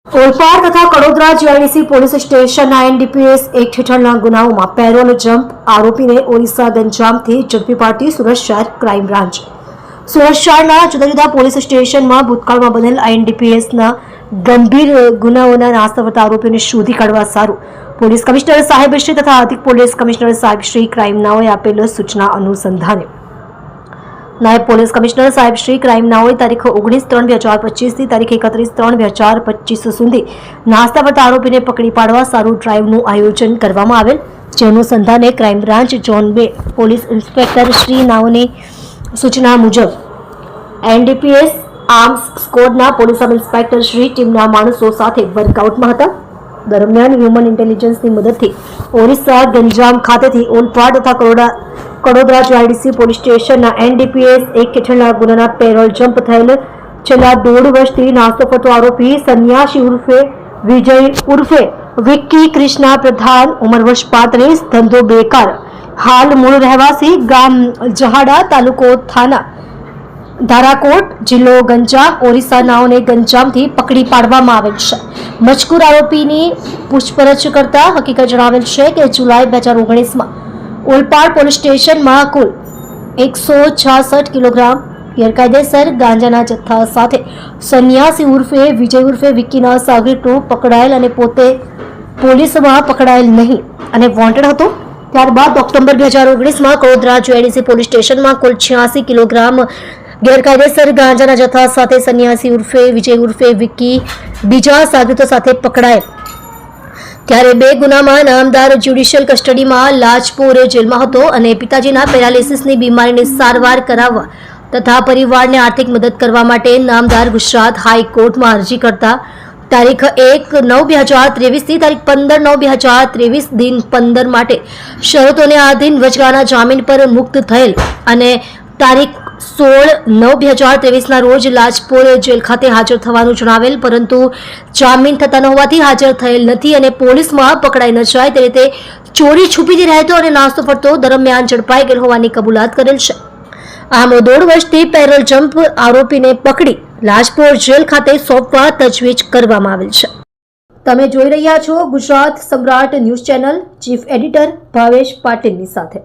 ઓલપાડ તથા Kadodara GIDC police સ્ટેશનના NDPS act હેઠળના ગુનાઓમાં પેરોલ જમ્પ આરોપીને ઓરિસ્સા ગંજામથી ઝડપી પાડતી સુરત શહેર ક્રાઇમ બ્રાન્ચ. સુરત શહેરના જુદા જુદા પોલીસ સ્ટેશનમાં ભૂતકાળમાં બનેલ એનડીપીએસના ગંભીર ગુનાઓના નાસ્તા કરતા આરોપીઓને શોધી કાઢવા સારું પોલીસ કમિશનર સાહેબશ્રી તથા અધિક પોલીસ કમિશનર સાહેબશ્રી ક્રાઇમ નાઓએ આપેલ સૂચના અનુસંધાને નાયબ પોલીસ કમિશનર સાહેબ શ્રી ક્રાઇમ નાઓએ તારીખ 19/3/2025 થી તારીખ 31/3/2025 સુધી નાસ્તા કરતા આરોપીને પકડી પાડવા સારું ડ્રાઈવનું આયોજન કરવામાં આવેલ. જે અનુસંધાને crime branch zone 2 police inspector Shri નાઓની સૂચના મુજબ એનડીપીએસ આર્મ્સ સ્કોડના પોલીસ સબ ઇન્સ્પેક્ટર શ્રી ટીમના માણસો સાથે વર્કઆઉટમાં હતા. દરમિયાન હ્યુમન ઇન્ટેલિજન્સની મદદથી ઓરિસ્સા ગંજામ ખાતેથી ઓલપાડ તથા કડોદરા જીઆઈડીસી પોલીસ સ્ટેશનના એનડીપીએસ એક હેઠળના ગુનાના પેરોલ જમ્પ થયેલ છેલ્લા 1.5 વર્ષથી નાસ્તો કરતો આરોપી સન્યાસી ઉર્ફે વિજય ઉર્ફે વિક્કી કૃષ્ણા પ્રધાન, ઉંમર વર્ષ 35, ધંધો બેકાર, હાલ મૂળ રહેવાસી ગામ જહાડા, તાલુકો થાના ધારાકોટ, જિલ્લો ગંજામ, ઓરિસ્સા નાઓને ગંજામથી પકડી પાડવામાં આવેલ છે. મજકૂર આરોપીની પૂછપરછ કરતા હકીકત જણાવેલ છે કે જુલાઈ 2019માં ઓલપાડ પોલીસ સ્ટેશનમાં કુલ 166 કિલોગ્રામ ગેરકાયદેસર ગાંજાના જથ્થા સાથે સન્યાસી ઉર્ફે વિજય ઉર્ફે વિક્કીના સાગરીતો પકડાયેલ અને પોતે પોલીસમાં પકડાયેલ નહીં અને વોન્ટેડ હતો. ત્યારબાદ ઓક્ટોબર 2019માં કડોદરા જીઆઈડીસી પોલીસ સ્ટેશનમાં કુલ 86 કિલોગ્રામ ગેરકાયદેસર ગાંજાના જથ્થા સાથે સન્યાસી ઉર્ફે વિજય ઉર્ફે વિક્કી બીજા સાગરીતો સાથે પકડાયેલ. ત્યારે 2 ગુનામાં નામદાર જ્યુડિશિયલ કસ્ટડીમાં લાજપોર જેલમાં હતો અને પિતાજીના પેરાલિસિસની બીમારીની સારવાર કરાવવા તથા પરિવારને આર્થિક મદદ કરવા માટે નામદાર ગુજરાત હાઈકોર્ટમાં અરજી કરતા તારીખ 1/9/2023 થી તારીખ 15/9/2023 દિન 15 માટે શરતોને આધીન વચગાળાના જામીન પર મુક્ત થયેલ અને તારીખ 16/9/2023 રોજ લાજપોર જેલ ખાતે હાજર થવાનું જણાવેલ, પરંતુ જામીન થતા ન હોવાથી હાજર થયેલ નથી અને પોલીસમાં પકડાઈ ન જાય તે રીતે ચોરી છુપીથી રહેતો અને નાસ્તો ફરતો દરમિયાન ઝડપાઈ ગયેલ હોવાની કબૂલાત કરેલ છે. આમ 1.5 વર્ષથી પેરોલ જમ્પ આરોપીને પકડી લાજપોર જેલ ખાતે સોંપવા તજવીજ કરવામાં આવેલ છે. તમે જોઈ રહ્યા છો ગુજરાત સમ્રાટ news channel, chief editor Bhavesh પાટીલની સાથે.